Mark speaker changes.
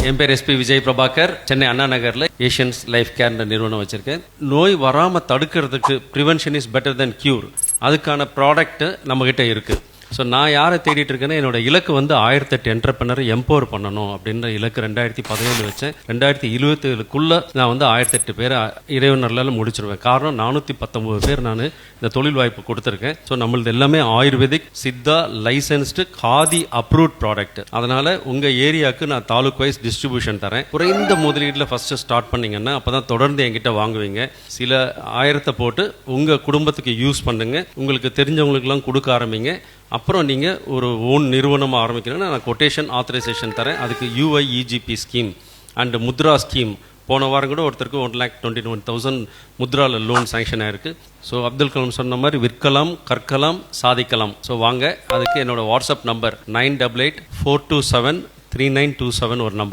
Speaker 1: என் பேர் எஸ்பி விஜய் பிரபாகர். சென்னை அண்ணா நகரில் Asians life கேர்ன்ற நிறுவனம் வச்சுருக்கேன். நோய் வராமல் தடுக்கிறதுக்கு prevention is better then cure. அதுக்கான ப்ராடக்ட்டு நம்மக்கிட்ட இருக்குது. ஸோ நான் யாரை தேடிட்டு இருக்கேன்னா, என்னோட இலக்கு வந்து 1008 என்டர்பிரனரை எம்பவர் பண்ணணும் அப்படின்ற இலக்கு 2017 வச்சேன். 2027க்குள்ளே நான் வந்து 1008 பேரை இறைவனர்லால் முடிச்சிருவேன். காரணம் 419 பேர் நான் இந்த தொழில் வாய்ப்பு கொடுத்துருக்கேன். ஸோ நம்மளது எல்லாமே ayurvedic, Siddha licensed, khadi approved product. அதனால் உங்கள் ஏரியாவுக்கு நான் தாலுக் வைஸ் டிஸ்ட்ரிபியூஷன் தரேன். குறைந்த முதலீட்டில் ஃபஸ்ட்டு ஸ்டார்ட் பண்ணிங்கன்னா அப்போ தான் தொடர்ந்து என்கிட்ட வாங்குவீங்க. சில 1000 போட்டு உங்கள் குடும்பத்துக்கு யூஸ் பண்ணுங்க, உங்களுக்கு தெரிஞ்சவங்களுக்கெல்லாம் கொடுக்க ஆரம்பிங்க. அப்புறம் நீங்கள் ஒரு ஓன் நிறுவனமாக ஆரம்பிக்கணும்னா நான் கொட்டேஷன் ஆத்தரைசேஷன் தரேன். அதுக்கு UIEGP scheme and Mudra scheme. போன வாரம் கூட ஒருத்தருக்கு 1,21,000 முத்ராவில் லோன் சேங்ஷன் ஆயிருக்கு. ஸோ அப்துல் கலாம் சொன்ன மாதிரி விற்கலாம், கற்கலாம், சாதிக்கலாம். ஸோ வாங்க. அதுக்கு என்னோட வாட்ஸ்அப் நம்பர் 9884273927 ஒரு நம்பர்.